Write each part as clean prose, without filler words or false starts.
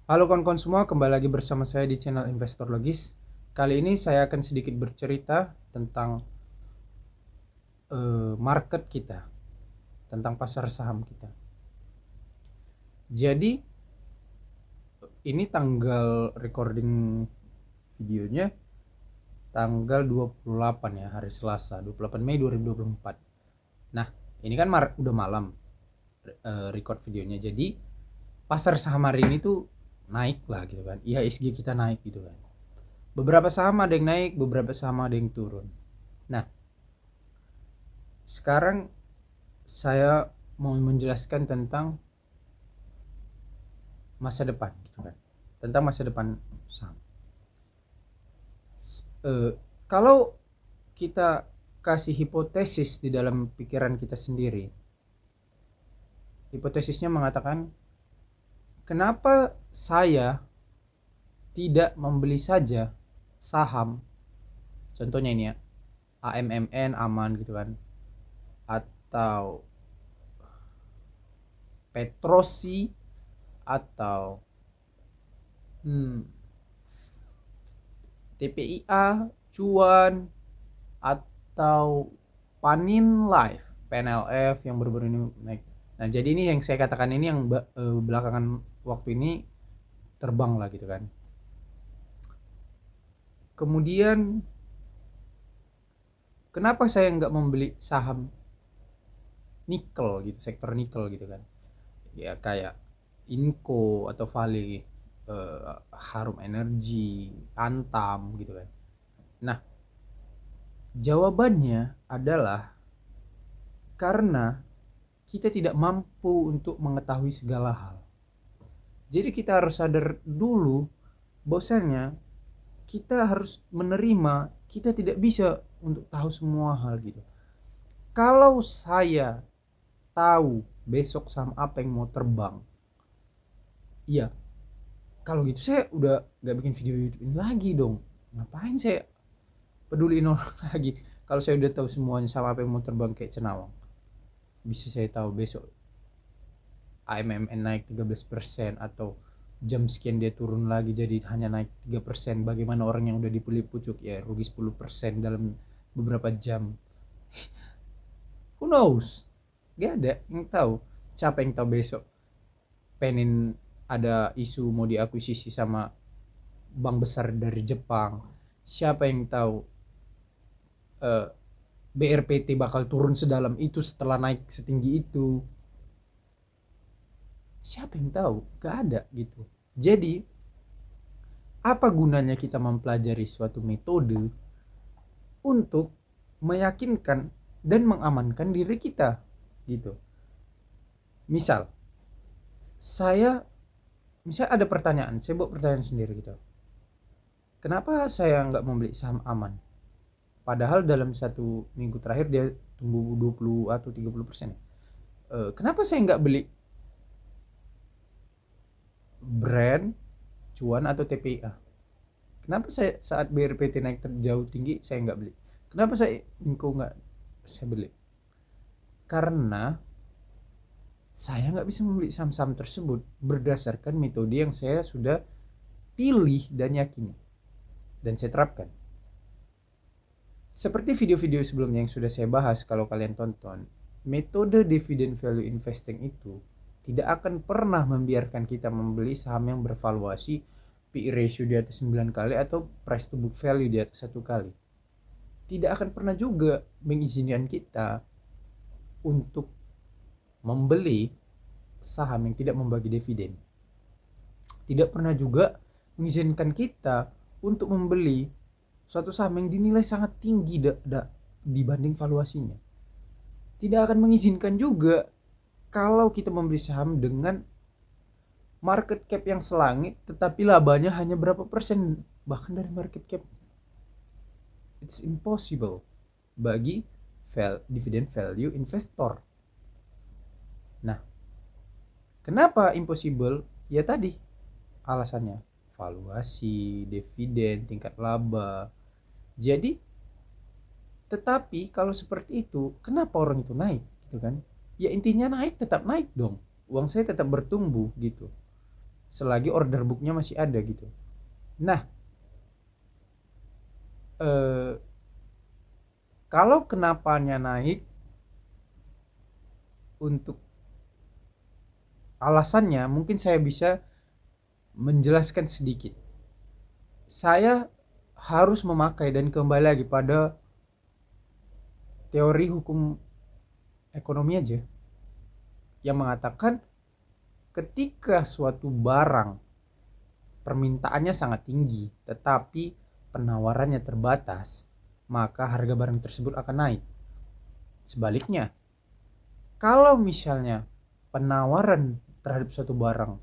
Halo kawan-kawan semua, kembali lagi bersama saya di channel Investor Logis. Kali ini saya akan sedikit bercerita tentang market kita, tentang pasar saham kita. Jadi ini tanggal recording videonya tanggal 28 ya, hari Selasa, 28 Mei 2024. Nah, ini kan udah malam record videonya. Jadi pasar saham hari ini tuh naik lah gitu kan. IHSG kita naik gitu kan. Beberapa saham ada yang naik, beberapa saham ada yang turun. Nah, sekarang saya mau menjelaskan tentang masa depan gitu kan. Tentang masa depan saham. Kalau kita kasih hipotesis di dalam pikiran kita sendiri. Hipotesisnya mengatakan, kenapa saya tidak membeli saja saham, contohnya ini ya, AMMN aman gitu kan, atau Petrosi, atau TPIA, Cuan, atau Panin Life, PNLF yang baru-baru ini naik. Nah, jadi ini yang saya katakan ini yang belakangan waktu ini terbang lah gitu kan. Kemudian kenapa saya nggak membeli saham nikel gitu, sektor nikel gitu kan? Ya kayak Inco atau Vale, Harum Energi, Antam gitu kan. Nah, jawabannya adalah karena kita tidak mampu untuk mengetahui segala hal. Jadi kita harus sadar dulu bahwasanya kita harus menerima kita tidak bisa untuk tahu semua hal gitu. Kalau saya tahu besok saham apa yang mau terbang, iya, kalau gitu saya udah gak bikin video YouTube ini lagi dong. Ngapain saya peduliin orang lagi? Kalau saya udah tahu semuanya sama apa yang mau terbang kayak cenawang, bisa saya tahu besok AMMN naik 13% atau jam sekian dia turun lagi jadi hanya naik 3%. Bagaimana orang yang udah dipilih pucuk ya rugi 10% dalam beberapa jam. Who knows? Gak ada yang tahu. Siapa yang tahu besok Penin ada isu mau diakuisisi sama bank besar dari Jepang. Siapa yang tahu eh, BRPT bakal turun sedalam itu setelah naik setinggi itu. Siapa yang tahu? Gak ada gitu. Jadi apa gunanya kita mempelajari suatu metode untuk meyakinkan dan mengamankan diri kita gitu. Misal saya ada pertanyaan, saya buat pertanyaan sendiri gitu. Kenapa saya nggak membeli saham aman? Padahal dalam satu minggu terakhir dia tumbuh 20 atau 30%. Kenapa saya nggak beli brand, cuan atau TPIA? Kenapa saya saat BRPT naik terjauh tinggi saya nggak beli? Kenapa saya Inco nggak saya beli? Karena saya nggak bisa membeli saham-saham tersebut berdasarkan metode yang saya sudah pilih dan yakini dan saya terapkan. Seperti video-video sebelumnya yang sudah saya bahas, kalau kalian tonton, metode dividend value investing itu tidak akan pernah membiarkan kita membeli saham yang bervaluasi PE ratio di atas 9 kali atau price to book value di atas 1 kali. Tidak akan pernah juga mengizinkan kita untuk membeli saham yang tidak membagi dividen. Tidak pernah juga mengizinkan kita untuk membeli suatu saham yang dinilai sangat tinggi dibanding valuasinya. Tidak akan mengizinkan juga kalau kita membeli saham dengan market cap yang selangit tetapi labanya hanya berapa persen bahkan dari market cap. It's impossible bagi dividend value investor. Nah, kenapa impossible? Ya tadi alasannya, valuasi, dividen, tingkat laba. Jadi tetapi kalau seperti itu, kenapa orang itu naik gitu kan? Ya intinya naik tetap naik dong. Uang saya tetap bertumbuh gitu. selagi order booknya masih ada gitu. Nah, kalau kenapanya naik, untuk alasannya mungkin saya bisa menjelaskan sedikit. Saya harus memakai dan kembali lagi pada teori hukum ekonomi aja, yang mengatakan ketika suatu barang permintaannya sangat tinggi tetapi penawarannya terbatas, maka harga barang tersebut akan naik. Sebaliknya, kalau misalnya penawaran terhadap suatu barang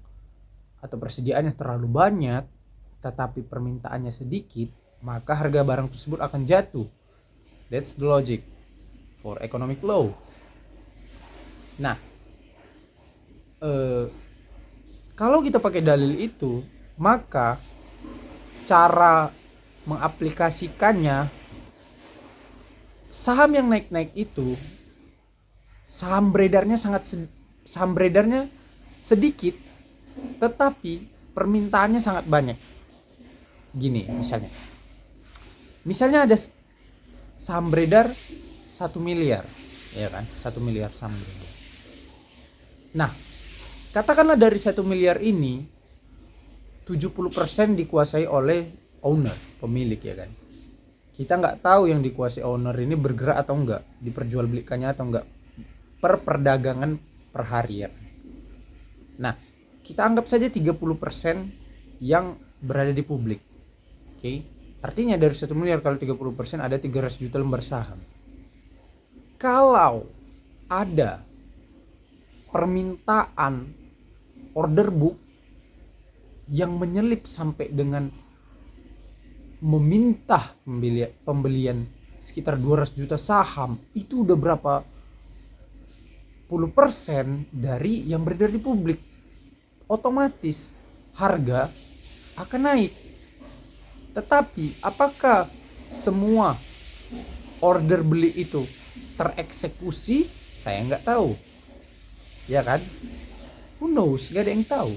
atau persediaannya terlalu banyak tetapi permintaannya sedikit, maka harga barang tersebut akan jatuh. That's the logic for economic law. Nah, kalau kita pakai dalil itu, maka cara mengaplikasikannya, saham yang naik-naik itu saham beredarnya sedikit tetapi permintaannya sangat banyak. Gini misalnya ada saham beredar 1 miliar, ya kan, 1 miliar saham beredar. Nah, katakanlah dari 1 miliar ini 70% dikuasai oleh owner, pemilik, ya kan. Kita nggak tahu yang dikuasai owner ini bergerak atau enggak, diperjualbelikannya atau enggak per perdagangan per hari, ya. Nah, kita anggap saja 30% yang berada di publik. Oke. Artinya dari 1 miliar kalau 30% ada 300 juta lembar saham. Kalau ada permintaan order book yang menyelip sampai dengan meminta pembelian sekitar 200 juta saham, itu udah berapa puluh persen dari yang beredar di publik. Otomatis harga akan naik. Tetapi apakah semua order beli itu tereksekusi? Saya nggak tahu, ya kan. Who knows, nggak ada yang tahu.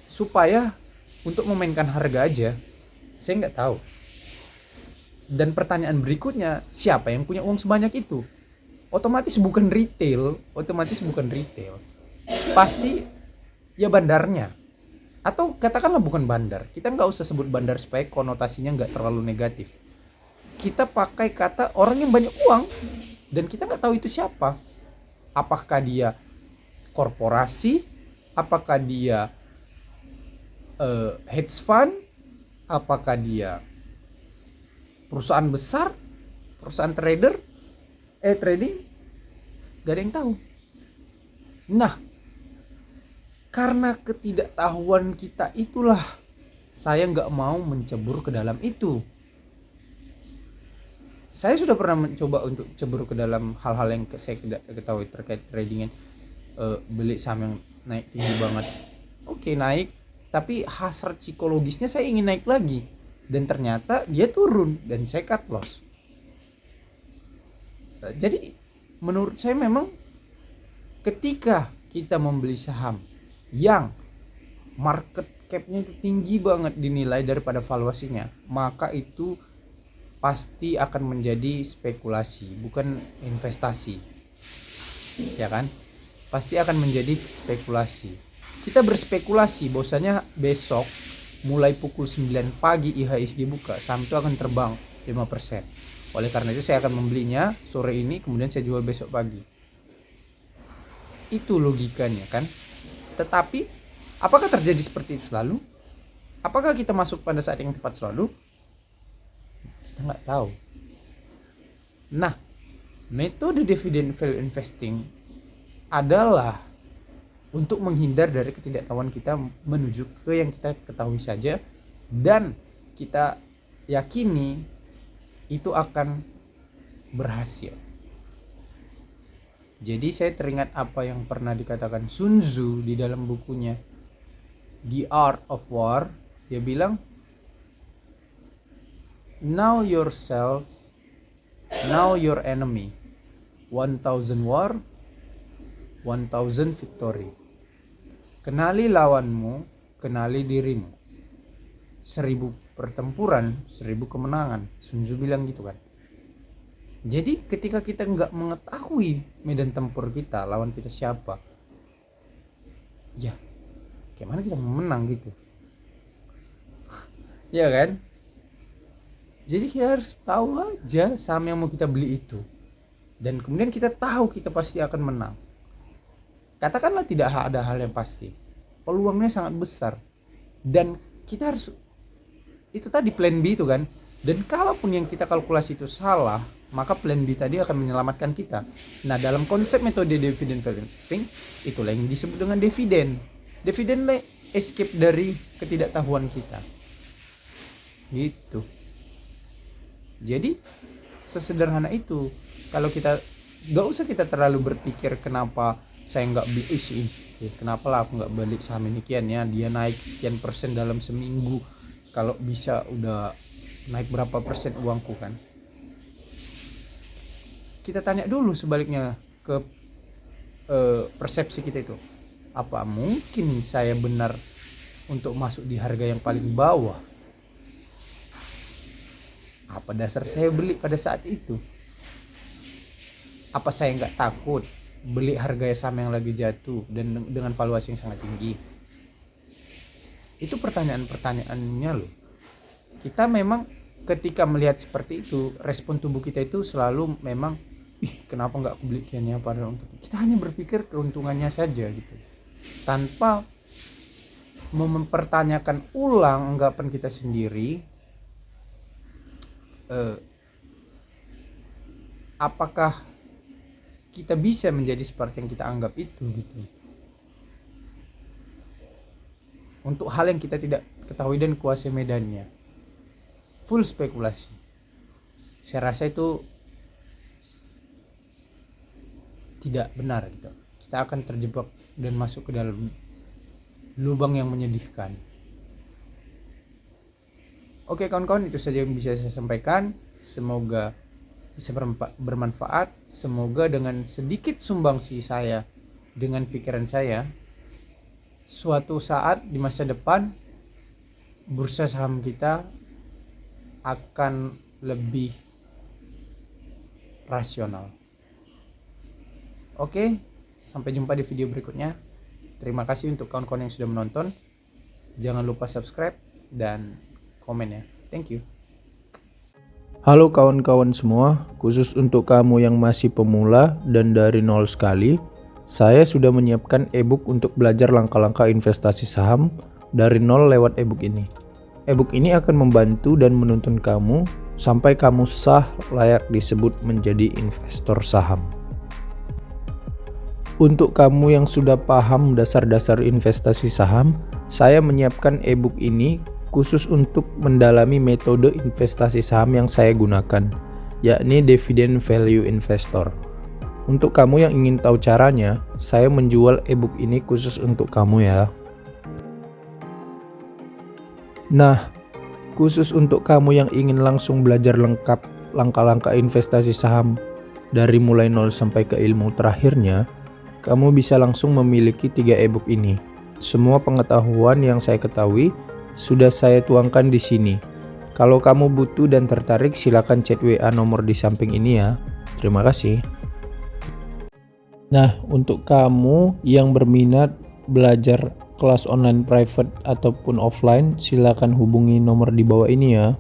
Supaya untuk memainkan harga aja, saya nggak tahu. Dan pertanyaan berikutnya, siapa yang punya uang sebanyak itu? Otomatis bukan retail. Pasti ya bandarnya. Atau katakanlah bukan bandar. Kita nggak usah sebut bandar supaya konotasinya nggak terlalu negatif. Kita pakai kata orang yang banyak uang, dan kita nggak tahu itu siapa. Apakah dia korporasi? Apakah dia hedge fund? Apakah dia perusahaan besar? Perusahaan trading? Gak ada yang tahu. Nah, karena ketidaktahuan kita itulah saya nggak mau mencebur ke dalam itu. Saya sudah pernah mencoba untuk cebur ke dalam hal-hal yang saya tidak ketahui terkait trading, beli saham yang naik tinggi banget. Oke, naik, tapi hasrat psikologisnya saya ingin naik lagi, dan ternyata dia turun dan saya cut loss. Jadi menurut saya memang ketika kita membeli saham yang market capnya itu tinggi banget dinilai daripada valuasinya, maka itu pasti akan menjadi spekulasi, bukan investasi, ya kan. Pasti akan menjadi spekulasi. Kita berspekulasi bahwasanya besok mulai pukul 9 pagi IHSG buka, saham itu akan terbang 5%. Oleh karena itu saya akan membelinya sore ini, kemudian saya jual besok pagi. Itu logikanya kan. Tetapi apakah terjadi seperti itu selalu? Apakah kita masuk pada saat yang tepat selalu? Kita nggak tahu. Nah, metode dividend value investing adalah untuk menghindar dari ketidaktahuan kita menuju ke yang kita ketahui saja, dan kita yakini itu akan berhasil. Jadi saya teringat apa yang pernah dikatakan Sun Tzu di dalam bukunya The Art of War. Dia bilang, know yourself, know your enemy. 1000 war, 1000 victory. Kenali lawanmu, kenali dirimu. 1000 pertempuran, 1000 kemenangan. Sun Tzu bilang gitu kan. Jadi ketika kita nggak mengetahui medan tempur kita, lawan kita siapa, ya gimana kita menang gitu. Ya kan? Jadi kita harus tahu aja saham yang mau kita beli itu. Dan kemudian kita tahu kita pasti akan menang. Katakanlah tidak ada hal yang pasti. Peluangnya sangat besar. Dan kita harus, itu tadi plan B itu kan. Dan kalaupun yang kita kalkulasi itu salah, maka plan B tadi akan menyelamatkan kita. Nah, dalam konsep metode dividend value investing, itulah yang disebut dengan dividen. Dividen lah escape dari ketidaktahuan kita. Gitu. Jadi sesederhana itu. Kalau kita nggak usah kita terlalu berpikir kenapa saya nggak beli sih, kenapa lah aku nggak beli saham ini kian ya, dia naik sekian persen dalam seminggu, kalau bisa udah naik berapa persen uangku kan. Kita tanya dulu sebaliknya ke persepsi kita itu, apa mungkin saya benar untuk masuk di harga yang paling bawah? Apa dasar saya beli pada saat itu? Apa saya nggak takut beli harga saham yang lagi jatuh dan dengan valuasi yang sangat tinggi? Itu pertanyaan-pertanyaannya loh. Kita memang ketika melihat seperti itu, respon tubuh kita itu selalu memang, kenapa nggak aku beli kian ya, padahal untuk kita hanya berpikir keuntungannya saja gitu, tanpa mempertanyakan ulang anggapan kita sendiri, apakah kita bisa menjadi seperti yang kita anggap itu gitu, untuk hal yang kita tidak ketahui dan kuasai medannya. Full spekulasi. Saya rasa itu tidak benar gitu. Kita akan terjebak dan masuk ke dalam lubang yang menyedihkan. Oke kawan-kawan, itu saja yang bisa saya sampaikan. Semoga bisa bermanfaat. Semoga dengan sedikit sumbangsi saya, dengan pikiran saya, suatu saat di masa depan bursa saham kita akan lebih rasional. Oke, sampai jumpa di video berikutnya. Terima kasih untuk kawan-kawan yang sudah menonton. Jangan lupa subscribe dan komen ya. Thank you. Halo kawan-kawan semua, khusus untuk kamu yang masih pemula dan dari nol sekali, saya sudah menyiapkan ebook untuk belajar langkah-langkah investasi saham dari nol lewat ebook ini. Ebook ini akan membantu dan menuntun kamu sampai kamu sah layak disebut menjadi investor saham. Untuk kamu yang sudah paham dasar-dasar investasi saham, saya menyiapkan ebook ini khusus untuk mendalami metode investasi saham yang saya gunakan, yakni Dividend Value Investor. Untuk kamu yang ingin tahu caranya, saya menjual ebook ini khusus untuk kamu ya. Nah, khusus untuk kamu yang ingin langsung belajar lengkap langkah-langkah investasi saham dari mulai nol sampai ke ilmu terakhirnya, kamu bisa langsung memiliki 3 ebook ini. Semua pengetahuan yang saya ketahui sudah saya tuangkan di sini. Kalau kamu butuh dan tertarik, silakan chat WA nomor di samping ini ya. Terima kasih. Nah, untuk kamu yang berminat belajar kelas online private ataupun offline, silakan hubungi nomor di bawah ini ya.